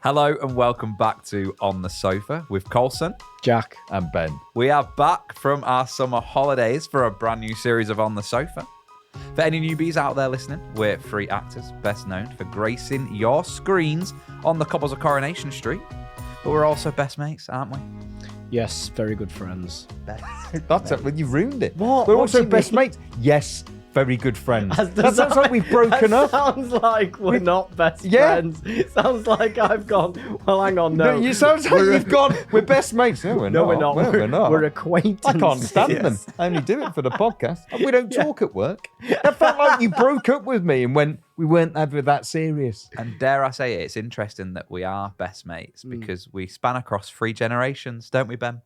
Hello and welcome back to On the Sofa with Colson, Jack, and Ben. We are back from our summer holidays for a brand new series of On the Sofa. For any newbies out there listening, we're three actors best known for gracing your screens on the cobbles of Coronation Street. But we're also best mates, aren't we? Yes, very good friends. That's it. Well, you ruined it. What? We're What also do you best mean? mates. Yes, very good friends. Does That sounds like we've broken that up. Sounds like we're not best Yeah. friends. It sounds like I've gone. Well, hang on, no. You sound like you've gone. We're best mates. No, we're No, not. we're not. No, we're not. We're acquaintances. I can't stand them. I only do it for the podcast. We don't talk at work. That felt like you broke up with me and went, we weren't ever that serious. And dare I say it, it's interesting that we are best mates because we span across 3 generations, don't we, Ben?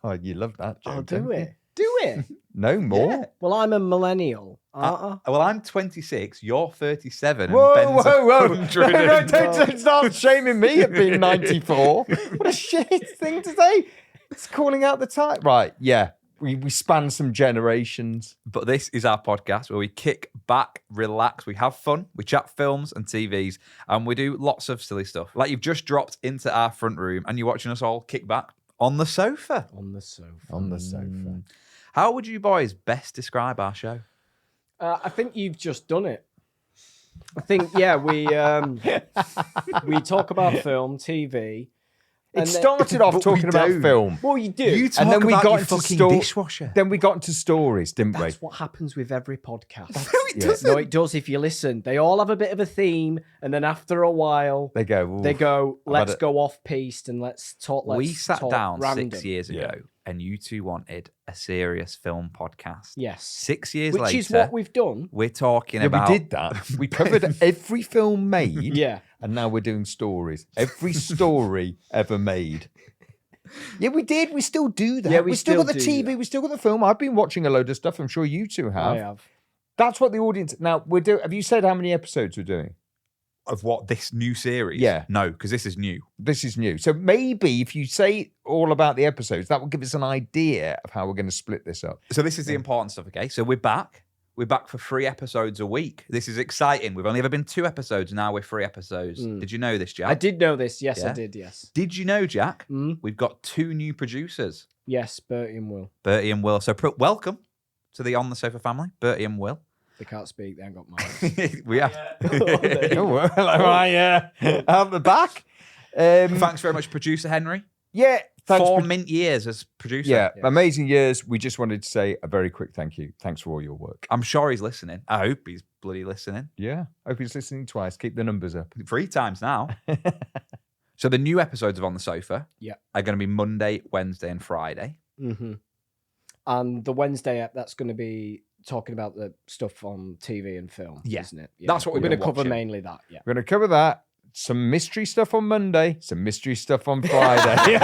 Oh, you love that joke. Oh, do don't you? it. Do it. No more. Well, I'm a millennial. Well, I'm 26, you're 37, Whoa, and Ben's whoa, whoa. 100. No, don't start shaming me at being 94. What a shit thing to say. It's calling out the time. Right, yeah. We span some generations. But this is our podcast where we kick back, relax, we have fun, we chat films and TVs, and we do lots of silly stuff. Like you've just dropped into our front room and you're watching us all kick back on the sofa. On the sofa. On the sofa. How would you boys best describe our show? I think you've just done it. I think, yeah, we talk about film, TV. It started off But talking we about don't. film. Well, you do. You talk And then we about got your into fucking sto- dishwasher. Then we got into stories, didn't we? That's what happens with every podcast. it Yeah. doesn't. No, it does if you listen. They all have a bit of a theme, and then after a while, They go, they go, I've let's had go off-piste and let's talk. We sat talk down random. 6 years ago Yeah. and you two wanted a serious film podcast. Yes. 6 years Which later, is what we've done. we're talking Yeah, about... we did that. We covered every film made. Yeah. And now we're doing stories. Every story ever made. Yeah, we did. We still do that. Yeah, we we still got the still do TV. We still got the film. I've been watching a load of stuff. I'm sure you two have. I have. That's what the audience. Now we're doing. Have you said how many episodes we're doing? Of what, this new series? Yeah. No, because this is new. This is new. So maybe if you say all about the episodes, that will give us an idea of how we're going to split this up. So this is the important stuff, okay? So we're back. We're back for 3 episodes a week. This is exciting. We've only ever been 2 episodes. Now we're 3 episodes. Did you know this, Jack? I did know this. Yes, Yeah? I did. Yes. Did you know, Jack? Mm. We've got 2 new producers, Yes, Bertie and Will. Bertie and Will. So welcome to the On the Sofa family, Bertie and Will. They can't speak. They ain't got mouths. we have. Oh, well, out the back. Thanks very much, producer Henry. Yeah. Thanks 4 for- mint years as producer. Yeah, Yes. amazing years. We just wanted to say a very quick thank you. Thanks for all your work. I'm sure he's listening. I hope he's bloody listening. Yeah, hope he's listening twice. Keep the numbers up. 3 times now. So the new episodes of On the Sofa Yeah. are going to be Monday, Wednesday, and Friday. Mm-hmm. And the Wednesday app, that's going to be talking about the stuff on TV and film, Yeah. isn't it? That's what we're we're going to gonna cover watch. mainly that. Yeah. We're going to cover that. Some mystery stuff on Monday, some mystery stuff on Friday.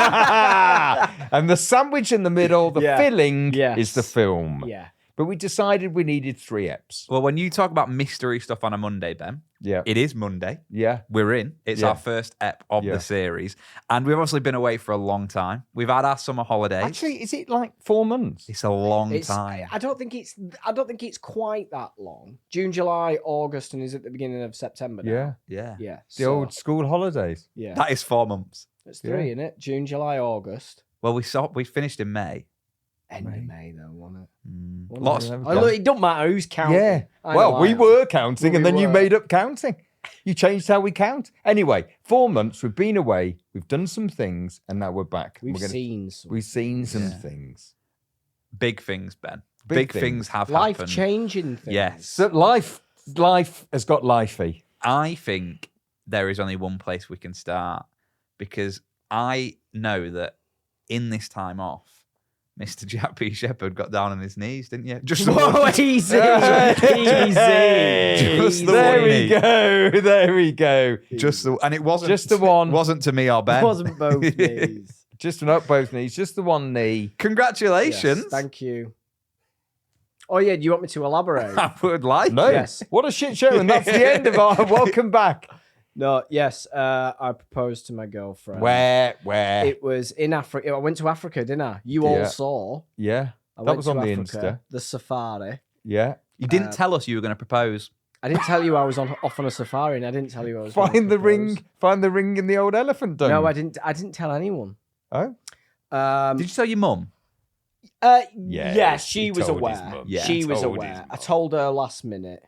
And the sandwich in the middle, the Yeah. filling Yes. is the film. Yeah. But we decided we needed 3 eps. Well, when you talk about mystery stuff on a Monday, Ben, Yeah. it is Monday. Yeah. We're in. It's Yeah. our first ep of Yeah. the series. And we've obviously been away for a long time. We've had our summer holidays. Actually, is it like 4 months? It's a long It's, time. I don't think it's quite that long. June, July, August, and is at the beginning of September now. Yeah. Yeah. Yeah. The old school holidays. Yeah. That is 4 months. It's 3, isn't it? June, July, August. Well, we finished in May. End of May, though, wasn't it? Wasn't Lots. it? of- Oh, look, it don't matter who's counting. Yeah. I know Well, I we am. were counting, Well, and we then you were. made up counting. You changed how we count. Anyway, 4 months. We've been away. We've done some things, and now we're back. We've We're gonna- seen some. We've seen some Yeah. things. Big things, Ben. Big Big things have life happened. changing things. Yes. So life has got lifey. I think there is only one place we can start because I know that in this time off, Mr. Jack P. Shepherd got down on his knees, didn't you? Just the Whoa, one. easy, Hey, Just the there one we knee. go. There we go. Just the, and it wasn't Just the one. Wasn't to me or Ben. It wasn't both knees. Just not both knees. Just the one knee. Congratulations. Yes, thank you. Oh yeah, do you want me to elaborate? I would like. No. Yes. What a shit show. And that's the end of our welcome back. No, yes. I proposed to my girlfriend. Where? It was in Africa. I went to Africa, didn't I? You all Yeah. saw. Yeah. I That went was to on the Africa, Insta. the safari. Yeah. You didn't tell us you were going to propose. I didn't tell you I was off on a safari, and I didn't tell you I was. Find the ring. Find the ring in the old elephant dung. No, I didn't. I didn't tell anyone. Oh. Did you tell your mum? Yeah, she was aware. Yeah, she was told his aware. mum. I told her last minute.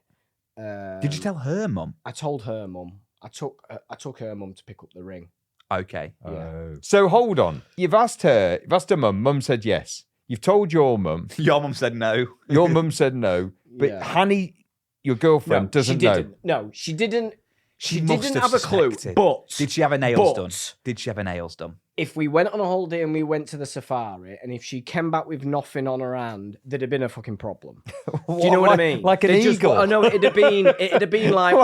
Did you tell her mum? I told her mum. I took her mum to pick up the ring. Okay. Yeah. Oh. So hold on. You've asked her mum. Mum said yes. You've told your mum. Your mum said no. Your mum said no. But Yeah. Hanny, your girlfriend, doesn't she know. didn't. No, she didn't. She must didn't have a clue. suspected. But Did she have her nails But- done? Did she have her nails done? if we went on a holiday and we went to the safari, and if she came back with nothing on her hand, there'd have been a fucking problem. Do you know what I mean? Like an They'd eagle. I know it'd have been like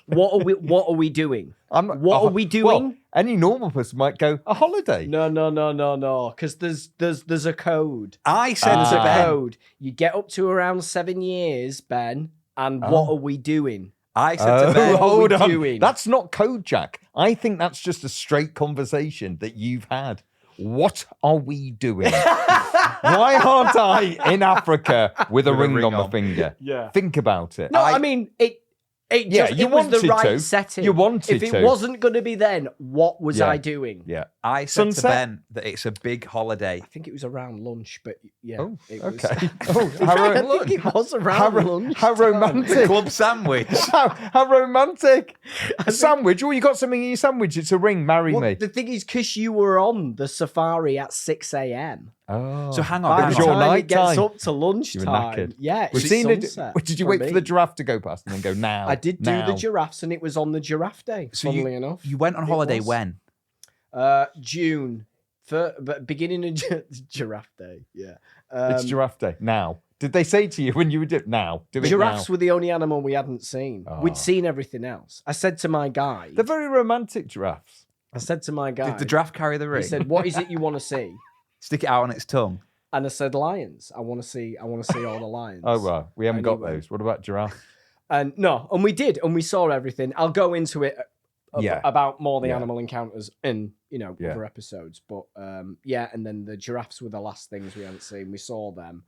what are we doing? What are we doing? Well, any normal person might go a holiday. No. Because there's a code. I said There's to a Ben. code. You get up to around 7 years, Ben, and what are we doing? I said to Ben. What are we Hold on. doing? That's not code, Jack. I think that's just a straight conversation that you've had. What are we doing? Why aren't I in Africa with a ring on my finger? Yeah. Think about it. No, I mean it. Yeah, you it was the wanted right to. setting. You wanted If it to. wasn't going to be then, what was Yeah. I doing? Yeah. I said to Sunset? Ben that it's a big holiday. I think it was around lunch, but yeah. Oh, it was, okay. I think it was around lunch. how romantic. Club sandwich. How romantic. A sandwich. Oh, you got something in your sandwich. It's a ring. Marry Well, me. the thing is, because you were on the safari at 6 a.m. Oh. So hang By on. the hang was on. your time night it gets time. up to lunchtime, knackered. yeah, We've it's seen it. sunset Did you for wait me. for the giraffe to go past and then go now? I did do now. the giraffes, and it was on the giraffe day. So funnily enough, You went on It holiday was. when? June, but beginning of giraffe day. Yeah, It's giraffe day now. Did they say to you when you were now? Do it giraffes now. were the only animal we hadn't seen. Oh. We'd seen everything else. I said to my guy. They're very romantic giraffes. I said to my guy. Did the draft carry the ring? He said, "What is it you want to see?" Stick it out on its tongue. And I said, "Lions. I want to see all the lions." Oh right, we haven't got Anyway. those. What about giraffe? And no, and we did, and we saw everything. I'll go into it Yeah. about more the Yeah. animal encounters in Yeah. other episodes. But yeah, and then the giraffes were the last things we hadn't seen. We saw them,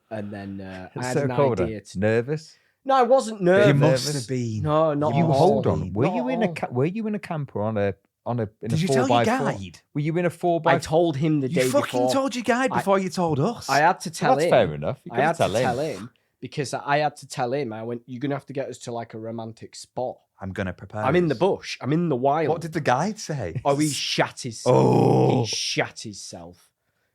and then I It's had so an cold. idea. Nervous. No, I wasn't You nervous. must have been. No, not You at all. hold on. Were Not you at in a all. were you in a camper on a in Did a you 4 tell by your 4? guide? Were you in a 4 by I told him the You day fucking before. told your guide before you told us. I had to tell That's him. fair enough. You I had gotta to tell him because I had to tell him. I went, "You're gonna have to get us to like a romantic spot." I'm going to propose. I'm in the bush. I'm in the wild. What did the guide say? Oh, he shat himself. Oh. He shat himself.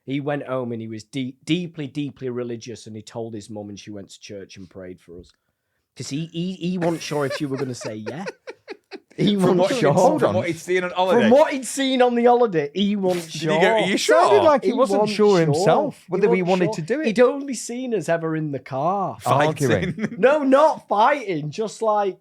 He went home and he was deeply religious, and he told his mum, and she went to church and prayed for us. Because he wasn't sure if you were going to say yeah. He wasn't sure. Hold on. From what he'd seen on holiday. From what he'd seen on the holiday, he wasn't Did sure. he go, "Are you sure?" Sounded like he He wasn't wasn't sure sure. himself whether he wasn't wanted sure. to do it. He'd only seen us ever in the car. Arguing. No, not fighting. Just like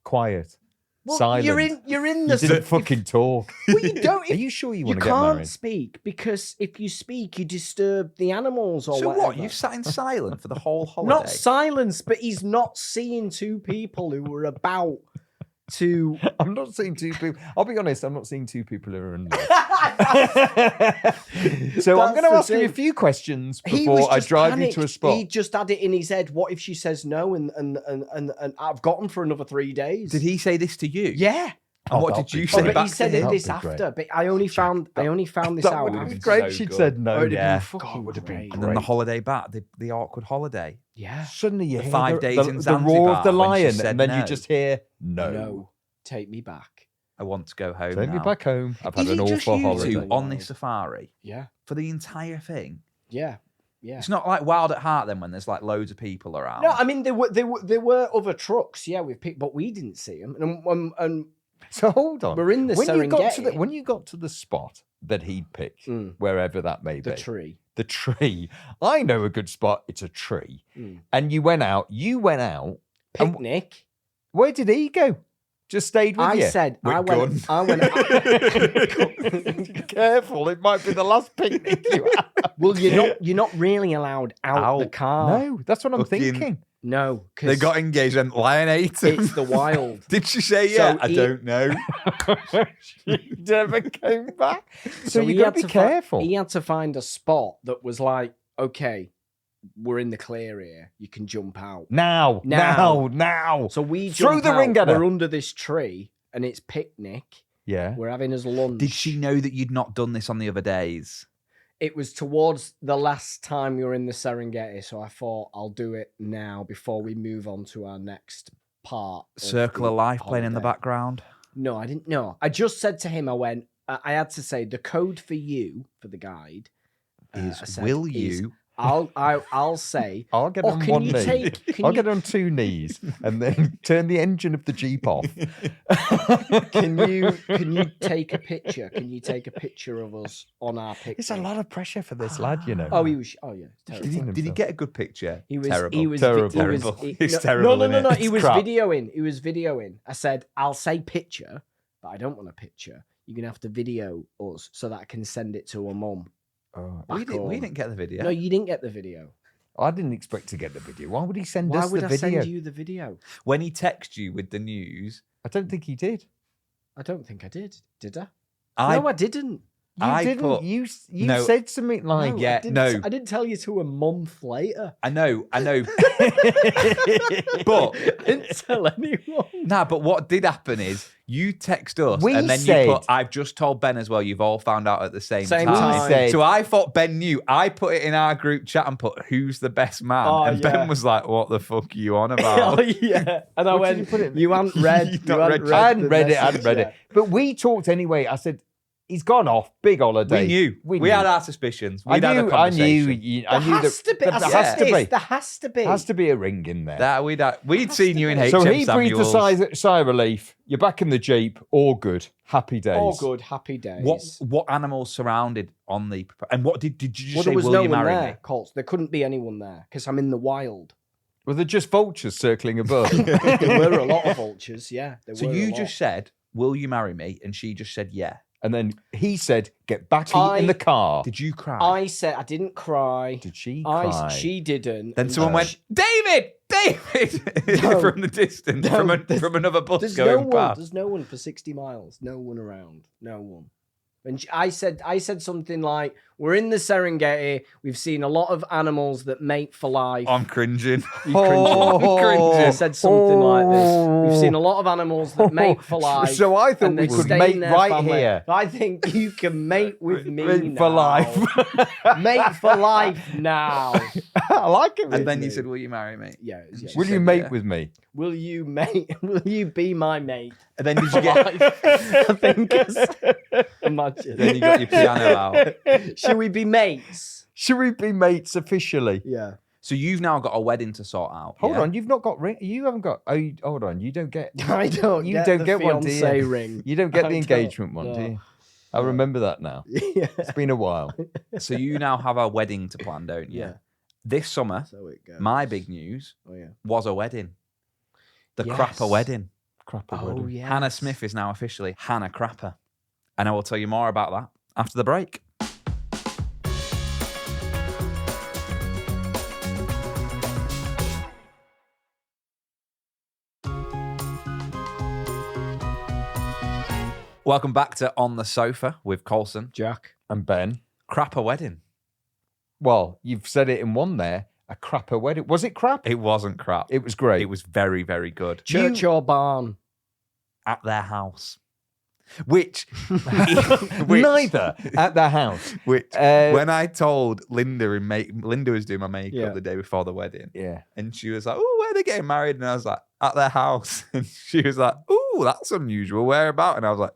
Quiet. well, Silent. You're in You the. didn't fucking talk. Well, you don't. Are you sure you You want to get can't married? speak because if you speak, you disturb the animals or So whatever. what? You've sat in silent for the whole holiday? Not silence, but he's not seeing two people who were about to. I'm not seeing two people. I'll be honest, I'm not seeing two people who are in love. So I'm That's going to the ask you a thing. few questions He was before I just drive panicked. you to a spot. He just had it in his head. What if she says no? And I've got him for another 3 days. Did he say this to you? Yeah. And what that'd did you be say Oh, but back he said to him? it this That'd be after. But I only found this That out would have been after. great. so She'd good. said no. Oh, it'd have Yeah. been fucking would have been great. And then the holiday back, the awkward holiday. Yeah. Suddenly you The hear 5 days in the roar of the Zanzibar when she lion, said and then no. you just hear no. No. Take me back. I want to go home Take me now. back home. I've had Is an it just awful you holiday. two on this safari Yeah. for the entire thing? Yeah. Yeah. It's not like Wild at Heart then when there's like loads of people around. No, I mean there were other trucks, yeah, with people, but we didn't see them. And So hold on. we're in the when you got to Serengeti. when you got to the spot that he'd picked, Mm. wherever that may the be, tree. the tree. I know a good spot. It's a tree. Mm. And you went out. And Picnic. where did he go? Just stayed with I you. said With I went. Careful, it might be the last picnic you had. Well, you're not really allowed out the Out. car. No, that's what I'm Fucking- thinking. No, because They got engaged and lion ate him. it's the wild. Did she say So yeah? I he- don't know. She never came back. So, he you got had to be to careful. he had to find a spot that was like, okay, we're in the clear here. You can jump out. Now. So we Throw jump the out. ring at her. We're under this tree, and it's picnic. Yeah. We're having us lunch. Did she know that you'd not done this on the other days? It was towards the last time we were in the Serengeti, so I thought I'll do it now before we move on to our next part. Circle the of Life playing in the holiday. background. No, I didn't know. I just said to him, I had to say the code for you for the guide I said, Will is, you? I'll say. I'll get Oh, on can one you knee. take- I'll get on two knees and then turn the engine of the Jeep off. Can you take a picture? Can you take a picture of us on our picture? It's a lot of pressure for this lad, you know. Oh, he was. Oh, yeah. Terrible. Did he get a good picture? He was. terrible. He was. Terrible. He was, Terrible. he- It's no, terrible, No, no, no, innit? no. He It's was crap. videoing. He was videoing. I said, I'll say picture, but I don't want a picture. You're gonna have to video us so that I can send it to her mum. Oh, we back didn't home. get the video. No, you didn't get the video. I didn't expect to get the video. Why would he send Why us would the I video? send you the video? When he texted you with the news, I don't think he did. I don't think I did. Did I? I No, I didn't. You I didn't. put- you No. said something like, No, yeah, I didn't, no. I didn't tell you to a month later. I know, but I didn't tell anyone. but what did happen is you text us We and then said- you put, I've just told Ben as well, you've all found out at the same Same time. time. We said- So I thought Ben knew. I put it in our group chat and put, who's the best man? Oh, and yeah. Ben was like, what the fuck are you on Oh about? yeah, and I What did went. you put it- You hadn't read. You'd you not hadn't read- I hadn't the read it. I hadn't message read yet. it. But we talked anyway. I said, he's gone off. Big holiday. we knew. We knew. had our suspicions. I We'd had a knew. conversation. I There knew has to be. There I has said to this, be. There has to be. Has to be a ring in there. That we'd seen you in HM So he breathed a Samuels. sigh of relief. You're back in the Jeep. All good. Happy days. All good, happy days. What animals surrounded on the and what did you just Well, say? there was Will no you one marry there, me? Colts. There couldn't be anyone there because I'm in the wild. Were there just vultures circling above? There were a lot of vultures. Yeah. There So were a you lot. just said, "Will you marry me?" And she just said, "Yeah." And then he said, get back I- in the car. Did you cry? I said I didn't cry. Did she cry? She didn't. Then And someone went, "David, David!" No. from the distance, No, from another bus There's going no one. past. There's no one for 60 miles. No one around. No one. And I said something like, "We're in the Serengeti. We've seen a lot of animals that mate for life." I'm cringing. You cringing. Oh. I said something like this. We've seen a lot of animals that mate for life. So I thought and we they could stay mate in their right family. here. I think you can mate with me Mate for now. life. Mate for life now. I like it. And then me. you said, "Will you marry me?" Yeah. yeah. Will said you mate yeah. with me? Will you mate? Will you be my mate? And then did you get? I think. Imagine. Then you got your piano out. Should we be mates? Should we be mates officially? Yeah. So you've now got a wedding to sort out. Hold yeah? on, you've not got ring. You haven't got. Oh, hold on, you don't get. I don't. You get don't the get one, do you? fiancé ring. You don't get I the don't, engagement one, do no. you? I remember that now. Yeah. It's been a while. So you now have a wedding to plan, don't you? Yeah. This summer, So it goes. my big news Oh yeah. was a wedding. The Yes. Crapper wedding. Crap. Oh yeah. Hannah Smith is now officially Hannah Crapper. And I will tell you more about that after the break. Welcome back to On the Sofa with Colson. Jack. And Ben. Crapper wedding. Well, you've said it in one there. A crapper wedding. Was it crap? It wasn't crap. It was great. It was very, very good. Church or barn? At their house. Which, Neither at the house. Which, Uh, when I told Linda, Linda was doing my makeup Yeah. the day before the wedding, Yeah. and she was like, "Oh, where are they getting married?" And I was like, "At their house." And she was like, "Oh, that's unusual. Where about?" And I was like,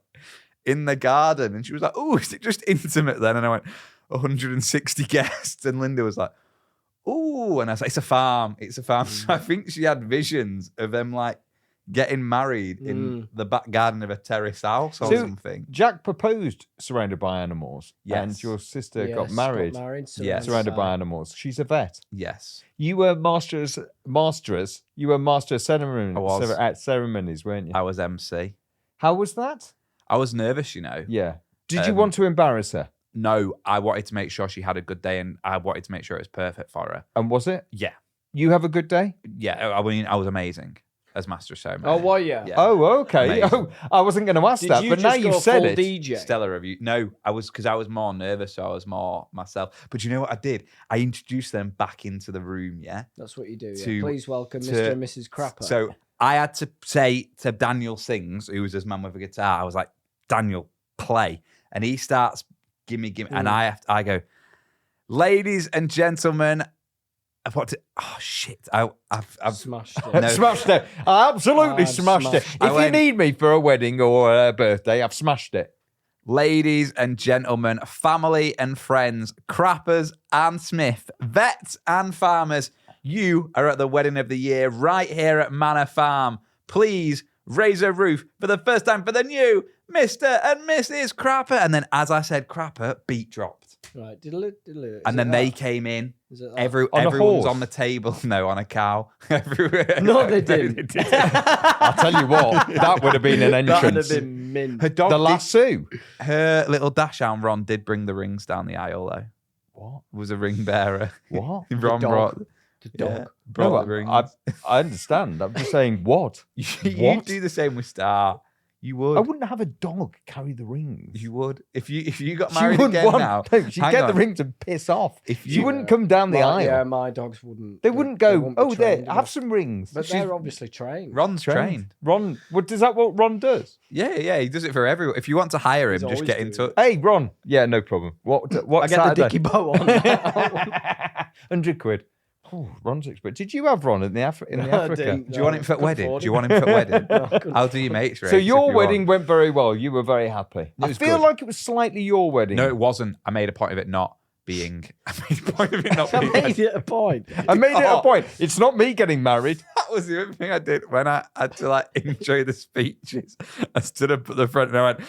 "In the garden." And she was like, "Oh, is it just intimate then?" And I went, 160 guests. And Linda was like, "Oh," and I was like, "It's a farm. It's a farm." So I think she had visions of them like getting married in the back garden of a terrace house or So- something. Jack proposed surrounded by animals. Yes. And your sister Yes, got married Yes. surrounded by animals. She's a vet. Yes. You were master of ceremonies, I was. at ceremonies, weren't you? I was MC. How was that? I was nervous, you know. Yeah. Did you Um, want to embarrass her? No, I wanted to make sure she had a good day, and I wanted to make sure it was perfect for her. And was it? Yeah. You have a good day? Yeah, I mean, I was amazing. as master of ceremony. Oh, what? Yeah. Oh, okay. Amazing. Oh, I wasn't going to ask Did that, you but now just you've go said full it. DJ? Stellar review. No, I was more nervous, so I was more myself. But you know what I did? I introduced them back into the room. Yeah. That's what you do. Yeah. To- Please welcome to- Mr. and Mrs. Crapper. So I had to say to Daniel Sings, who was his man with a guitar, I was like, Daniel, play. And he starts, gimme. And I go, ladies and gentlemen, oh shit. I've smashed it. No. Smashed it. I absolutely I've smashed it. smashed If you need me for a wedding or a birthday, I've smashed it. Ladies and gentlemen, family and friends, crappers and Smith, vets and farmers, you are at the wedding of the year right here at Manor Farm. Please raise a roof for the first time for the new Mr. and Mrs. Crapper. And then as I said Crapper, beat dropped. Right. Diddle-it. And then they came in. Is it that? Everyone's horse? on the table. No, on a cow. Everywhere. No, they didn't. I'll tell you what, that would have been an That would have entrance. been mint. Her dog The did- lasso. her little dashhound Ron did bring the rings down the aisle though. What? Was a ring bearer. What? Ron dog. brought The dog. yeah, brought No, the rings. I understand. I'm just saying, what? you What? do the same with Star. You would. I wouldn't have a dog carry the rings. You would. If you got She married wouldn't again want. now. No, she'd hang get on. the rings and piss off. If She you wouldn't come down the aisle. Yeah, my dogs wouldn't. They wouldn't go, wouldn't be oh, there, trained have enough." some rings. But She's they're obviously trained. Ron's trained. Ron, is that what Ron does? Yeah, he does it for everyone. If you want to hire him, He's just always get in doing touch. Hey, Ron. Yeah, no problem. What I get Saturday? the dicky bow on. 100 quid. Oh, Ron's expensive. Did you have Ron in the Africa? I didn't. Do you want him for Couldn't wedding? afford Do you want him for wedding? No, I couldn't I'll do your mate's race. So if your you wedding want. went very well. You were very happy. I was feel good. like it was slightly your wedding. No, it wasn't. I made a point of it not being. I made a point of it not I being. made it a point. I made it a Oh. point. It's not me getting married. That was the other thing I did when I had to like enjoy the speeches. I stood up at the front and I went,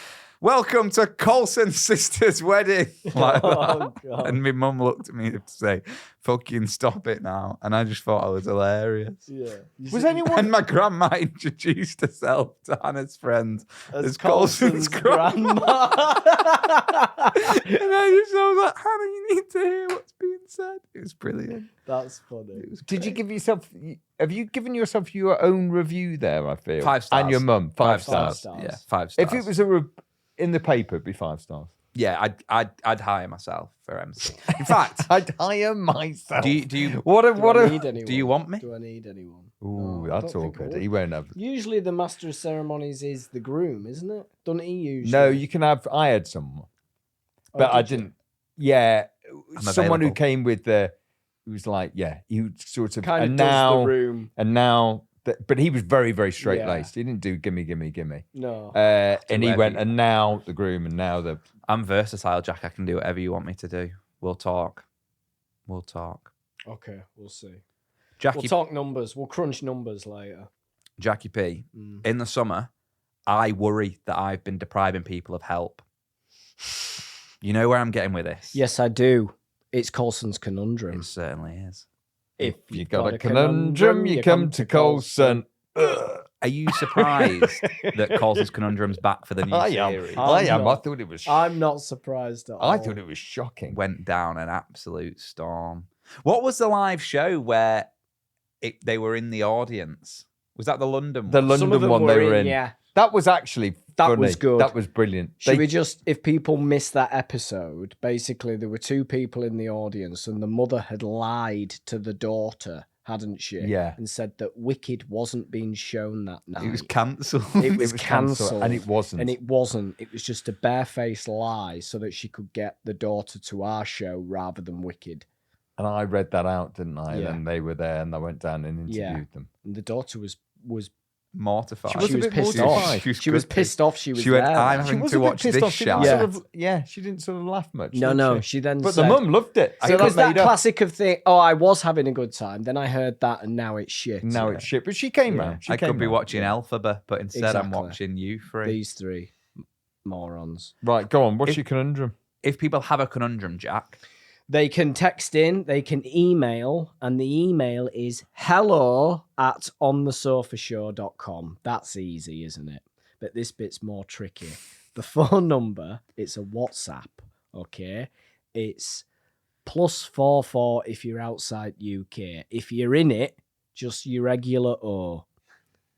"Welcome to Colson's sister's wedding." Like Oh, that. God. And my mum looked at me to say, "Fucking stop it now!" And I just thought I was hilarious. Yeah. Was anyone? And my grandma introduced herself to Hannah's friend As Colson's grandma. And I was like, "Hannah, you need to hear what's being said." It was brilliant. That's funny. It was Did you great. give yourself? Have you given yourself your own review there? I feel 5 stars? And your mum 5 stars. stars. Yeah, 5 stars. If it was in the paper, it'd be 5 stars. yeah, I'd hire myself for MC. In fact, I'd hire myself. do you What a Do what I a. need anyone? do you want me? Do I need anyone? Ooh, No, I that's don't think I awkward. would. He won't have. Usually the master of ceremonies is the groom, isn't it? Doesn't he usually? No, you can have. I had someone, Oh, but I did you? didn't. Yeah, I'm someone who available. came with the. Who was like, yeah, he was sort of Kind of and does now the room. and now. But he was very, very straight laced. He didn't do gimme, gimme, gimme. No. And he whatever went, you- and now the groom, and now the. I'm versatile, Jack. I can do whatever you want me to do. We'll talk. We'll talk. Okay, we'll see. Jackie, We'll talk numbers. We'll crunch numbers later. Jackie P. Mm. In the summer, I worry that I've been depriving people of help. You know where I'm getting with this? Yes, I do. It's Colson's Conundrum. It certainly is. If You got a conundrum, you come to Colson. Are you surprised that Colson's Conundrum's back for the new I series? am. I am. I not. thought it was. I'm not surprised at all. I thought it was shocking. Went down an absolute storm. What was the live show where they were in the audience? Was that the London one? The Some of London them one they were in. Yeah. That was actually That funny. was good. That was brilliant. Should They- we just, if people missed that episode, basically there were 2 people in the audience and the mother had lied to the daughter, hadn't she? Yeah. And said that Wicked wasn't being shown that night. It was cancelled. It was cancelled. and it wasn't. And it wasn't. It was just a barefaced lie so that she could get the daughter to our show rather than Wicked. And I read that out, didn't I? Yeah. And they were there, and I went down and interviewed Yeah. them. And the daughter was Mortified. She was a bit pissed mortified. off. She was pissed off. She was She went, there. "I'm She having was to a bit watch pissed this off. She shit." didn't sort of, she didn't sort of laugh much. No, did no. she? She then But said, the mum loved it. So there's that made up. classic of thing. Oh, I was having a good time. Then I heard that, and now it's shit. Now it's shit. But she came Yeah. round. She I came could be round. watching Elphaba, but instead I'm Exactly. watching you three. These 3 morons. Right, go on. What's If- your conundrum? If people have a conundrum, Jack, They can text in, they can email, and the email is hello@onthesofashow.com. That's easy, isn't it? But this bit's more tricky. The phone number, it's a WhatsApp, okay? It's +44 if you're outside UK. If you're in it, just your regular O.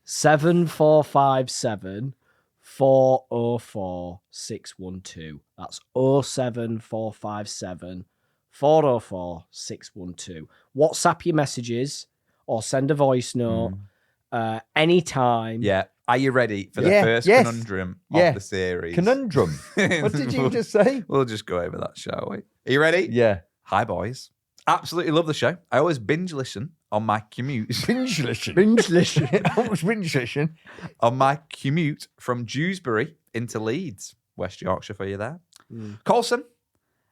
7457 404 612. That's 07457 404 612. WhatsApp your messages or send a voice note anytime. Yeah. Are you ready for the first conundrum of the series? Conundrum. What did you just say? We'll just go over that, shall we? Are you ready? Yeah. Hi, boys. Absolutely love the show. I always binge listen on my commute. Binge listen. Binge listen. What was binge listen? On my commute from Dewsbury into Leeds, West Yorkshire, for you there. Colson,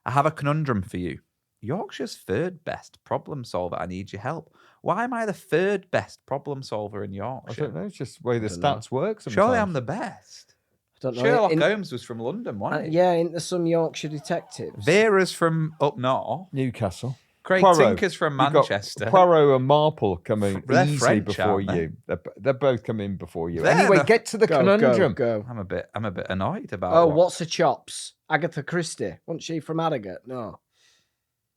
I have a conundrum for you. Yorkshire's third best problem solver. I need your help. Why am I the third best problem solver in I Yorkshire? don't know. It's just the way the stats work. Surely I'm the best. I don't know. Sherlock Holmes was from London, wasn't he? Yeah, into some Yorkshire detectives. Vera's from up north. Newcastle. Craig Poirot. Tinker's from You've got Manchester. Poirot and Marple coming They're easily French, before aren't they? you. They're both coming before you. They're Anyway, the- get to the conundrum. Go. I'm a bit annoyed about. Oh, what's her chops? Agatha Christie. Wasn't she from Harrogate? No.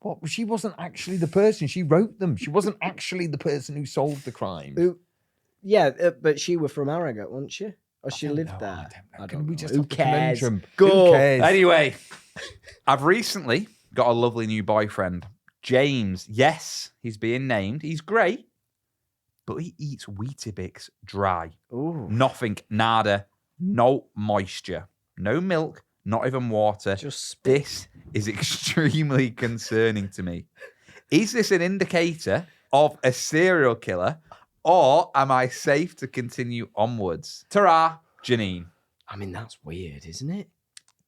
What? She wasn't actually the person. She wrote them. She wasn't actually the person who solved the crime. Who? Yeah, but she was from Harrogate, wasn't she? Or she lived No, there? I don't know. I Can don't we know. just Who have the cares? conundrum? Go. Who cares? Anyway, I've recently got a lovely new boyfriend, James. Yes, he's being named. He's great, but he eats Weetabix dry. Ooh. Nothing, nada, no moisture, no milk, not even water. Just spit. This is extremely concerning to me. Is this an indicator of a serial killer, or am I safe to continue onwards? Ta-ra, Janine. I mean, that's weird, isn't it?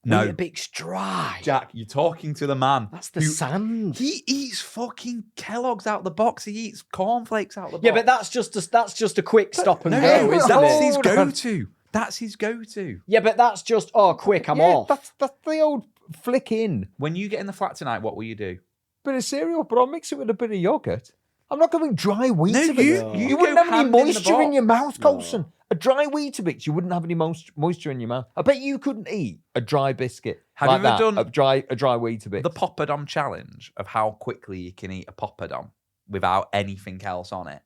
No. Weetabix dry. Jack, you're talking to the man. That's the sand. He eats fucking Kellogg's out the box. He eats cornflakes out the box. Yeah, but that's just a quick stop and no, go, that's isn't it? his Hold on. go-to. That's his go-to. Yeah, but that's just quick. I'm off. That's the old flick in. When you get in the flat tonight, what will you do? Bit of cereal, but I'll mix it with a bit of yogurt. I'm not going dry Weetabix. you You go wouldn't have any hand in the moisture in your box. mouth, Colson. A dry Weetabix, you wouldn't have any moisture in your mouth. I bet you couldn't eat a dry biscuit. Have like you ever that, done a dry Weetabix? The poppadom challenge of how quickly you can eat a poppadom without anything else on it?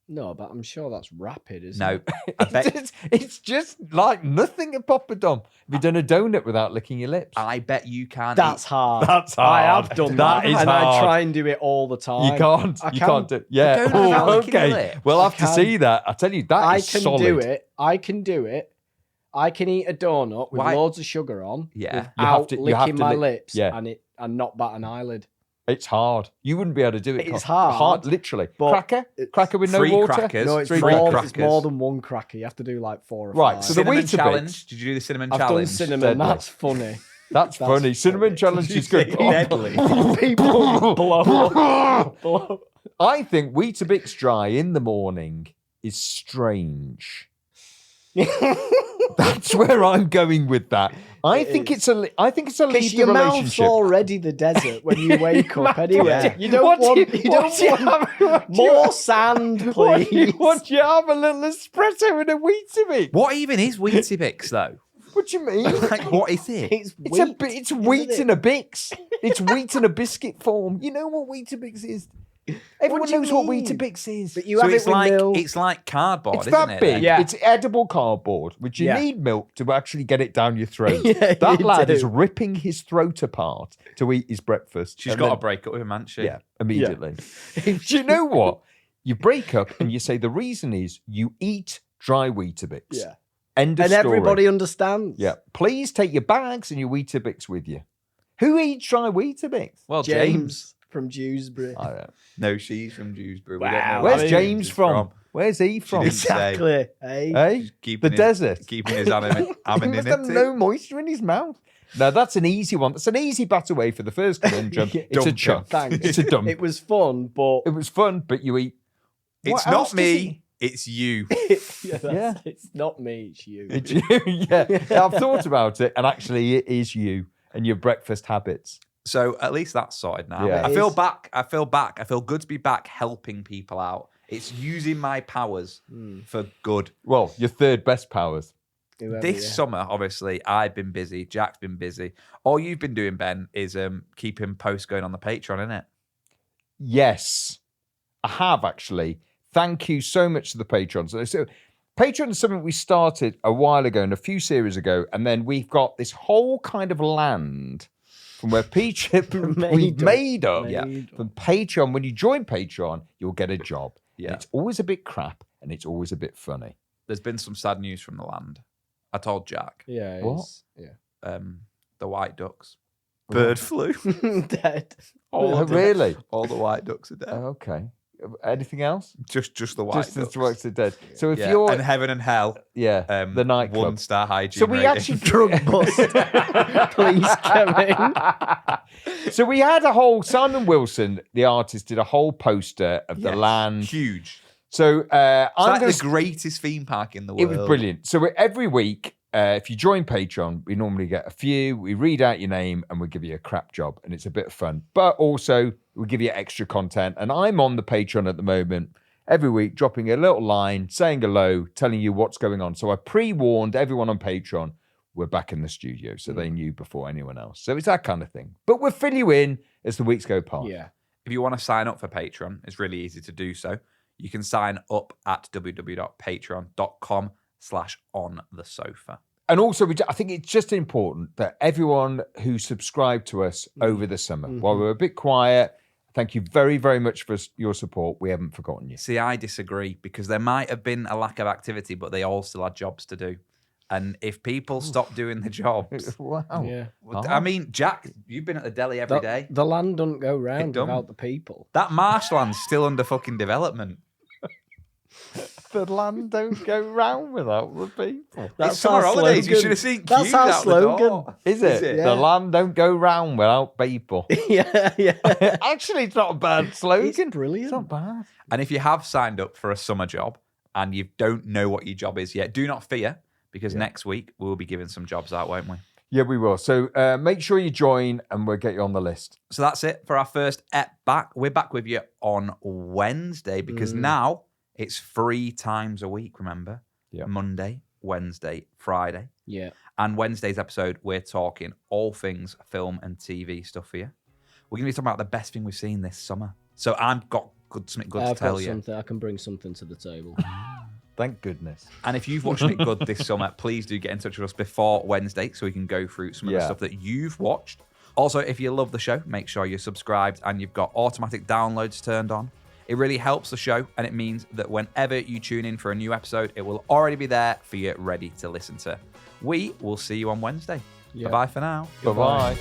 No, but I'm sure that's rapid, isn't No, it? I bet. It's just like nothing at Poppadom. Have you done a donut without licking your lips? I bet you can't. That's eat. hard. That's I hard. have done That that, is and I hard. try and do it all the time. You can't. I You can. can't do. Yeah. Don't know how Oh, licking your okay. lips. We'll have to can. see that. I tell you, that I is can solid. do it. I can do it. I can eat a donut with Why- loads of sugar on. Yeah. You have without to- you have licking to my lick- lips. yeah. And not bat an eyelid. It's hard. You wouldn't be able to do it. It's Col. hard, literally. but Cracker with no Three water. crackers. No, it's Three more, crackers. it's more than one cracker. You have to do like 4 or 5. Right, so the Cinnamon Weetabix- challenge. Did you do the cinnamon I've challenge? done cinnamon. Deadly. That's funny. That's funny. Cinnamon challenge is good. Deadly. People blow. I think Weetabix dry in the morning is strange. That's where I'm going with that. I think it's a Because lead to your mouth's relationship. already the desert when you wake up anyway. Yeah. You don't What do want, you- you what do you don't have- want what do you more have- sand, What do you please. want? You have a little espresso and a Weetabix. What even is Weetabix though? What do you mean? Like, what is it? It's It's wheat, it's wheat isn't in a Bix. It's wheat in a biscuit form. You know what Weetabix is? Everyone do you knows what mean? Weetabix is. But you So have it's it with like milk. it's like cardboard, It's isn't that it? big. then? Yeah. It's edible cardboard, which you Yeah. need milk to actually get it down your throat. Yeah, that you lad do. is ripping his throat apart to eat his breakfast. She's and got to then- break up with him, hasn't she? Yeah, immediately. Do you know what? You break up and you say the reason is you eat dry Weetabix. Yeah. End of And story. everybody understands. Yeah. Please take your bags and your Weetabix with you. Who eats dry Weetabix? Well, James from Dewsbury. I don't know. No, she's from Dewsbury. We Wow. don't know Where's where James from? Where's he from? didn't say. Exactly. Hey. Hey? She's keeping The his- desert. Keeping his He must have no moisture in his mouth. No, that's an easy one. That's an easy bat away for the first conundrum. It's a Dump chunk. Thanks. It's a dump. It was fun, but It was fun, but you eat. It's What else not does me, it's you. Yeah. it's not me, it's you. It's you. Yeah. I've thought about it, and actually, it is you and your breakfast habits. So at least that's sorted now. Yeah. I It feel is. back. I feel back. I feel good to be back helping people out. It's using my powers for good. Well, your third best powers. Whoever, This yeah. summer, obviously, I've been busy. Jack's been busy. All you've been doing, Ben, is keeping posts going on the Patreon, innit? Yes, I have actually. Thank you so much to the patrons. So Patreon is something we started a while ago and a few series ago, and then we've got this whole kind of land from where we've made up from Patreon. When you join Patreon, you'll get a job. Yeah. And it's always a bit crap and it's always a bit funny. There's been some sad news from the land. I told Jack. Yeah. What? The white ducks. Bird flu. Dead. Oh, really? All the white ducks are dead. Okay. Anything else? Just the white Just ducks. the ducks are dead. So if Yeah, you're and Heaven and Hell. the nightclub. 1-star hygiene. So we rating. actually Drug bust. Please come in. So we had a whole Simon Wilson, the artist, did a whole poster of the land. Huge. So It's I'm like gonna the greatest theme park in the It world. was brilliant. So every week, if you join Patreon, we normally get a few. We read out your name and we give you a crap job, and it's a bit of fun. But also, we give you extra content. And I'm on the Patreon at the moment every week, dropping a little line, saying hello, telling you what's going on. So I pre-warned everyone on Patreon we're back in the studio, so they knew before anyone else. So it's that kind of thing. But we'll fill you in as the weeks go past. Yeah. If you want to sign up for Patreon, it's really easy to do so. You can sign up at www.patreon.com/onthesofa. And also, I think it's just important that everyone who subscribed to us over the summer, while we were a bit quiet, thank you very, very much for your support. We haven't forgotten you. See, I disagree because there might have been a lack of activity, but they all still had jobs to do. And if people stop doing the jobs, Wow. Yeah. I mean, Jack, you've been at the deli every day. The land don't go round don't. without the people. That marshland's still under fucking development. The land don't go round without the people. It's summer holidays. You should have seen That's queues our out slogan. the door. Is it? Yeah. The land don't go round without people. yeah. Actually, it's not a bad slogan. It's brilliant. It's not bad. And if you have signed up for a summer job and you don't know what your job is yet, do not fear because next week we'll be giving some jobs out, won't we? Yeah, we will. So make sure you join and we'll get you on the list. So that's it for our first ep back. We're back with you on Wednesday because now it's 3 times a week, remember? Yeah. Monday, Wednesday, Friday. Yeah. And Wednesday's episode, we're talking all things film and TV stuff for you. We're going to be talking about the best thing we've seen this summer. So I've got something good to I've tell got you. something. I can bring something to the table. Thank goodness. And if you've watched something good this summer, please do get in touch with us before Wednesday so we can go through some of the stuff that you've watched. Also, if you love the show, make sure you're subscribed and you've got automatic downloads turned on. It really helps the show, and it means that whenever you tune in for a new episode, it will already be there for you, ready to listen to. We will see you on Wednesday. Yeah. Bye-bye for now. Bye-bye.